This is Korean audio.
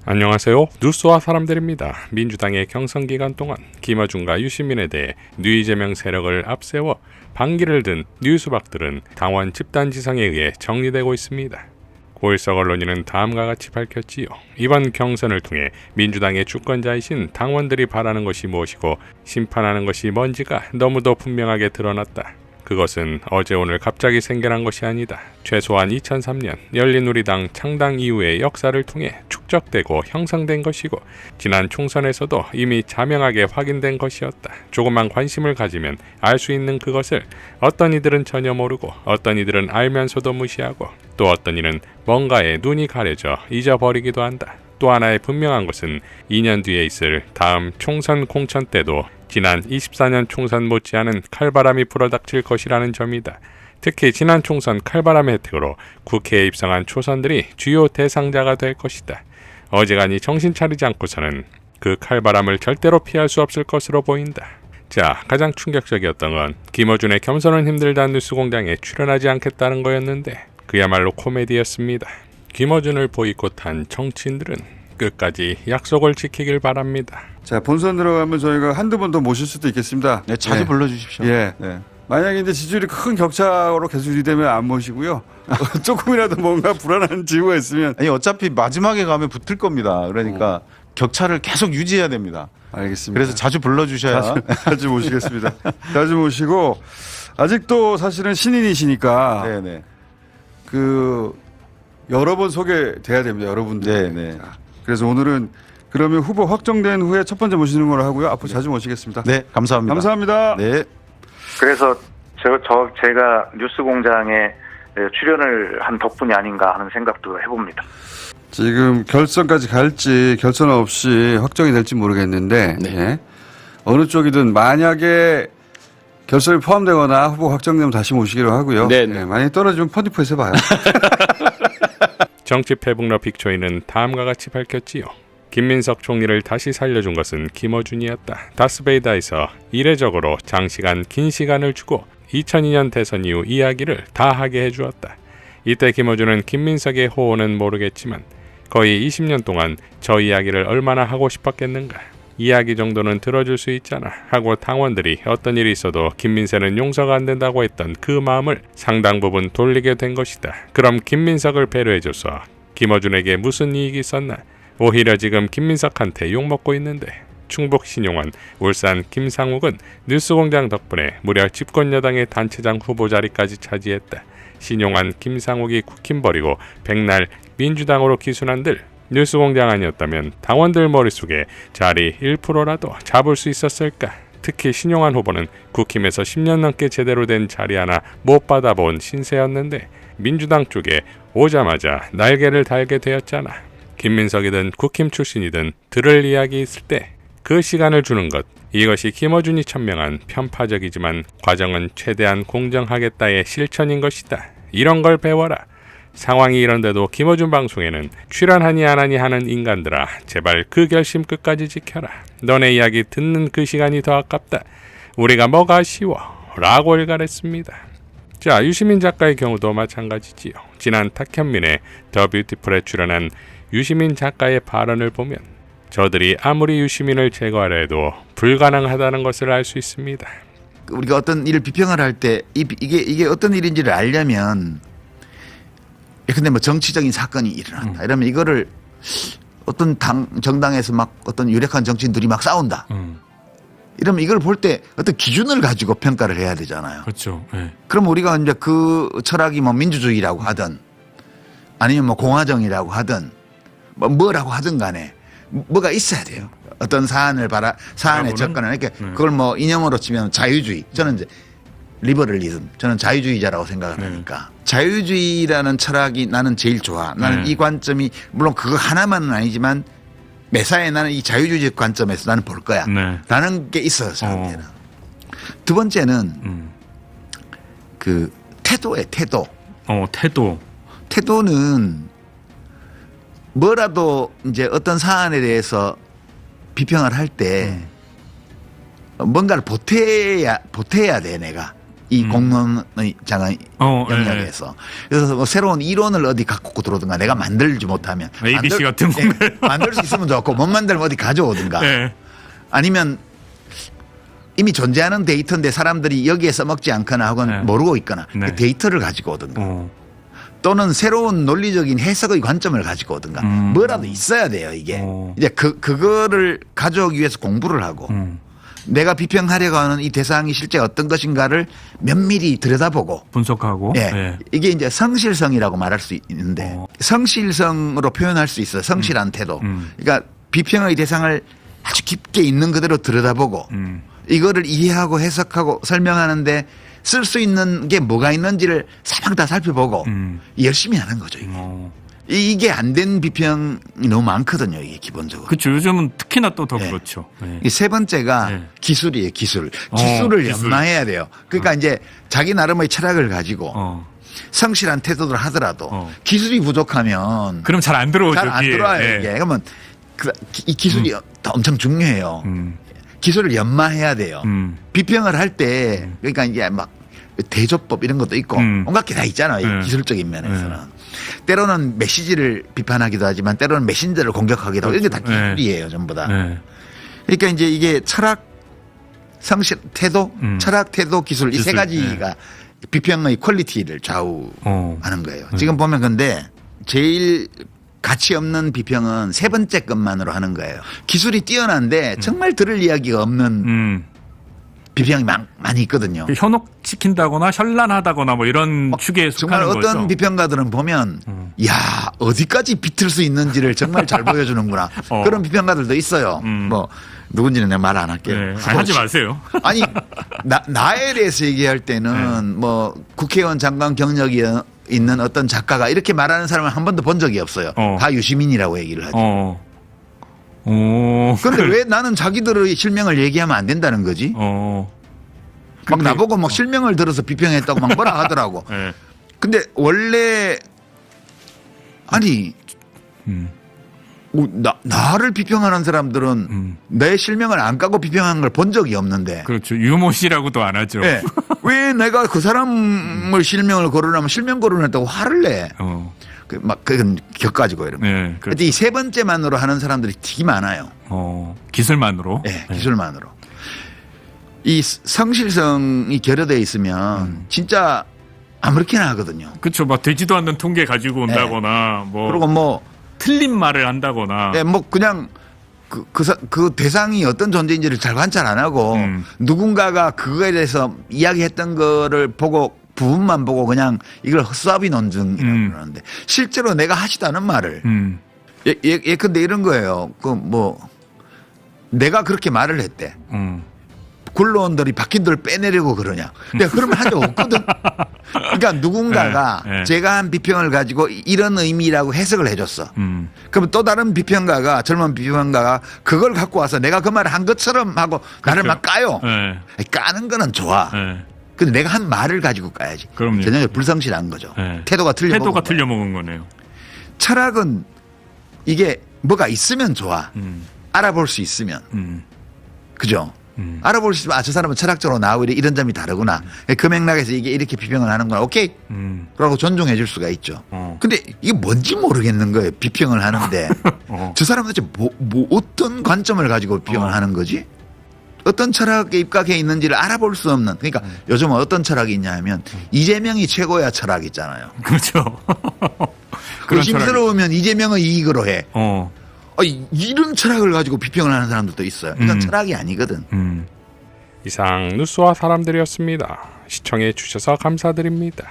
안녕하세요. 뉴스와 사람들입니다. 민주당의 경선기간 동안 김어준과 유시민에 대해 뉴이재명 세력을 앞세워 반기를 든 뉴스박들은 당원 집단지성에 의해 정리되고 있습니다. 고일석 언론인은 다음과 같이 밝혔지요. 이번 경선을 통해 민주당의 주권자이신 당원들이 바라는 것이 무엇이고 심판하는 것이 뭔지가 너무도 분명하게 드러났다. 그것은 어제 오늘 갑자기 생겨난 것이 아니다. 최소한 2003년 열린우리당 창당 이후의 역사를 통해 축적되고 형성된 것이고 지난 총선에서도 이미 자명하게 확인된 것이었다. 조금만 관심을 가지면 알 수 있는 그것을 어떤 이들은 전혀 모르고 어떤 이들은 알면서도 무시하고 또 어떤 이는 뭔가에 눈이 가려져 잊어버리기도 한다. 또 하나의 분명한 것은 2년 뒤에 있을 다음 총선 공천 때도 지난 24년 총선 못지않은 칼바람이 불어닥칠 것이라는 점이다. 특히 지난 총선 칼바람의 혜택으로 국회에 입성한 초선들이 주요 대상자가 될 것이다. 어지간히 정신 차리지 않고서는 그 칼바람을 절대로 피할 수 없을 것으로 보인다. 자, 가장 충격적이었던 건 김어준의 겸손은 힘들다 뉴스공장에 출연하지 않겠다는 거였는데 그야말로 코미디였습니다. 김어준을 보이콧한 정치인들은 끝까지 약속을 지키길 바랍니다. 자, 본선 들어가면 저희가 한두 번 더 모실 수도 있겠습니다. 네, 자주 불러주십시오. 예. 네. 만약에 이제 지지율이 큰 격차로 계속 유지되면 안 모시고요. 조금이라도 뭔가 불안한 징후가 있으면. 아니 어차피 마지막에 가면 붙을 겁니다. 그러니까 격차를 계속 유지해야 됩니다. 알겠습니다. 그래서 자주 불러주셔야. 자주 모시겠습니다. 자주 모시고 아직도 사실은 신인이시니까 네네. 그 여러 번 소개돼야 됩니다. 여러분들. 네네. 자, 그래서 오늘은 그러면 후보 확정된 후에 첫 번째 모시는 걸로 하고요. 앞으로 자주 모시겠습니다. 네, 감사합니다. 감사합니다. 네. 그래서 제가 뉴스공장에 출연을 한 덕분이 아닌가 하는 생각도 해봅니다. 지금 결선까지 갈지 결선 없이 확정이 될지 모르겠는데 예. 어느 쪽이든 만약에 결선이 포함되거나 후보 확정되면 다시 모시기로 하고요. 예, 만약에 떨어지면 펀디프에서 봐요. 정치 패북러 빅초이는 다음과 같이 밝혔지요. 김민석 총리를 다시 살려준 것은 김어준이었다. 다스베이다에서 이례적으로 장시간 긴 시간을 주고 2002년 대선 이후 이야기를 다 하게 해주었다. 이때 김어준은 김민석의 호호는 모르겠지만 거의 20년 동안 저 이야기를 얼마나 하고 싶었겠는가. 이야기 정도는 들어줄 수 있잖아 하고 당원들이 어떤 일이 있어도 김민세는 용서가 안 된다고 했던 그 마음을 상당 부분 돌리게 된 것이다. 그럼 김민석을 배려해줘서 김어준에게 무슨 이익이 있었나? 오히려 지금 김민석한테 욕먹고 있는데 충북 신용환, 울산 김상욱은 뉴스공장 덕분에 무려 집권여당의 단체장 후보 자리까지 차지했다. 신용환, 김상욱이 국힘 버리고 백날 민주당으로 기순한들 뉴스공장 아니었다면 당원들 머릿속에 자리 1%라도 잡을 수 있었을까? 특히 신용환 후보는 국힘에서 10년 넘게 제대로 된 자리 하나 못 받아본 신세였는데 민주당 쪽에 오자마자 날개를 달게 되었잖아. 김민석이든 국힘 출신이든 들을 이야기 있을 때 그 시간을 주는 것, 이것이 김어준이 천명한 편파적이지만 과정은 최대한 공정하겠다의 실천인 것이다. 이런 걸 배워라. 상황이 이런데도 김어준 방송에는 출연하니 안 하니 하는 인간들아, 제발 그 결심 끝까지 지켜라. 너네 이야기 듣는 그 시간이 더 아깝다. 우리가 뭐가 아쉬워? 라고 일갈했습니다. 자, 유시민 작가의 경우도 마찬가지지요. 지난 탁현민의 더 뷰티풀에 출연한 유시민 작가의 발언을 보면 저들이 아무리 유시민을 제거하려 해도 불가능하다는 것을 알 수 있습니다. 우리가 어떤 일을 비평을 할 때 이게 어떤 일인지를 알려면 근데 뭐 정치적인 사건이 일어났다. 이러면 이거를 어떤 정당에서 막 어떤 유력한 정치인들이 막 싸운다. 이러면 이걸 볼 때 어떤 기준을 가지고 평가를 해야 되잖아요. 그렇죠. 네. 그럼 우리가 이제 그 철학이 뭐 민주주의라고 하든 아니면 뭐 공화정이라고 하든 뭐라고 하든 간에 뭐가 있어야 돼요. 어떤 사안에 접근을 이렇게 그걸 뭐 이념으로 치면 자유주의. 저는 이제 리버럴리즘. 저는 자유주의자라고 생각을 하니까 자유주의라는 철학이 나는 제일 좋아. 나는 이 관점이 물론 그거 하나만은 아니지만 매사에 나는 이 자유주의적 관점에서 나는 볼 거야. 라는 게 있어요. 사람들은. 두 번째는 그 태도예요. 태도. 태도. 태도는 뭐라도 이제 어떤 사안에 대해서 비평을 할 때 뭔가를 보태야 돼, 내가. 이 공론의 장의 영역에서. 네. 그래서 뭐 새로운 이론을 어디 갖고 들어오든가 내가 만들지 못하면 ABC 같은 공을 만들 수 있으면 좋고 못 만들면 어디 가져오든가 네. 아니면 이미 존재하는 데이터인데 사람들이 여기에 써먹지 않거나 혹은 네. 모르고 있거나 네. 그 데이터를 가지고 오든가 또는 새로운 논리적인 해석의 관점을 가지고 오든가 뭐라도 있어야 돼요 이게. 이제 그거를 가져오기 위해서 공부를 하고 내가 비평하려고 하는 이 대상이 실제 어떤 것인가를 면밀히 들여다보고 분석하고. 예. 네. 이게 이제 성실성이라고 말할 수 있는데 성실성으로 표현할 수 있어요. 성실한 태도. 그러니까 비평의 대상을 아주 깊게 있는 그대로 들여다보고 이거를 이해하고 해석하고 설명하는데 쓸 수 있는 게 뭐가 있는지를 사방 다 살펴보고 열심히 하는 거죠. 이게 안 된 비평이 너무 많거든요. 이게 기본적으로. 그렇죠. 요즘은 특히나 또 더 네. 그렇죠. 네. 이 세 번째가 네. 기술이에요. 기술을 연마해야 돼요. 그러니까 이제 자기 나름의 철학을 가지고 성실한 태도를 하더라도 기술이 부족하면 그럼 잘 안 들어오죠. 잘 안 귀에. 들어와요. 네. 이게. 그러면 이 기술이 엄청 중요해요. 기술을 연마해야 돼요. 비평을 할 때 그러니까 이게 막 대조법 이런 것도 있고 온갖 게 다 있잖아요. 이 기술적인 면에서는. 때로는 메시지를 비판하기도 하지만 때로는 메신저를 공격하기도 하고 이게 다 기술이에요. 전부 다. 네. 그러니까 이제 이게 철학, 성실, 태도, 철학, 태도, 기술 이 세 기술, 가지가 비평의 퀄리티를 좌우하는 거예요. 지금 보면 근데 제일 가치 없는 비평은 세 번째 것만으로 하는 거예요. 기술이 뛰어난데 정말 들을 이야기가 없는 비평이 많이 있거든요. 현혹시킨다거나 현란하다거나 뭐 이런 축에 정말 속하는 어떤 거죠. 비평가들은 보면 야 어디까지 비틀 수 있는지를 정말 잘 보여주는구나. 그런 비평가들도 있어요. 뭐 누군지는 내가 말 안 할게요. 네. 아니, 하지 마세요. 아니 나에 대해서 얘기할 때는 뭐 국회의원 장관 경력이 있는 어떤 작가가 이렇게 말하는 사람을 한 번도 본 적이 없어요. 다 유시민이라고 얘기를 하죠. 그런데 왜 나는 자기들의 실명을 얘기하면 안 된다는 거지? 막 나보고 막 실명을 들어서 비평했다고 막 뭐라 하더라고. 네. 근데 원래 아니 나를 비평하는 사람들은 내 실명을 안 까고 비평하는 걸 본 적이 없는데. 그렇죠. 유모씨라고도 안 하죠. 네. 왜 내가 그 사람을 실명을 거론하면 실명 거론했다고 화를 내? 그건 격가지고 이런 거. 네, 그렇죠. 이 세 번째만으로 하는 사람들이 되게 많아요. 기술만으로. 네, 기술만으로. 이 성실성이 결여되어 있으면 진짜 아무렇게나 하거든요. 그렇죠. 막 되지도 않는 통계 가지고 온다거나 뭐 그리고 뭐 틀린 말을 한다거나. 네, 뭐 그냥 그 대상이 어떤 존재인지를 잘 관찰 안 하고 누군가가 그거에 대해서 이야기했던 거를 보고 부분만 보고 그냥 이걸 헛수아비 논증이라고 그러는데 실제로 내가 하지도 않은 말을 예컨대 이런 거예요. 그 뭐 내가 그렇게 말을 했대. 굴러온들이 바뀐 돌 빼내려고 그러냐. 내가 그러면 한 적 없거든. 그러니까 누군가가 제가 한 비평을 가지고 이런 의미라고 해석을 해줬어. 그러면 또 다른 비평가가 젊은 비평가가 그걸 갖고 와서 내가 그 말을 한 것처럼 하고 나를 막 까요. 까는 거는 좋아. 근데 내가 한 말을 가지고 까야지. 그럼요. 전혀 불성실한 거죠. 태도가 틀려먹은 거네요. 철학은 이게 뭐가 있으면 좋아. 알아볼 수 있으면. 그죠? 알아볼 수 있으면 저 사람은 철학적으로 나하고 이런 점이 다르구나. 그 맥락에서 이게 이렇게 비평을 하는구나. 오케이. 그러고 존중해 줄 수가 있죠. 근데 이게 뭔지 모르겠는 거예요. 비평을 하는데. 저 사람은 도대체 어떤 관점을 가지고 비평을 하는 거지? 어떤 철학에 입각해 있는지를 알아볼 수 없는. 그러니까 요즘 어떤 철학이 있냐 하면 이재명이 최고야 철학 있잖아요. 그렇죠. 의심스러우면 이재명의 이익으로 해. 이런 철학을 가지고 비평을 하는 사람들도 있어요. 이건 철학이 아니거든. 이상 뉴스와 사람들이었습니다. 시청해 주셔서 감사드립니다.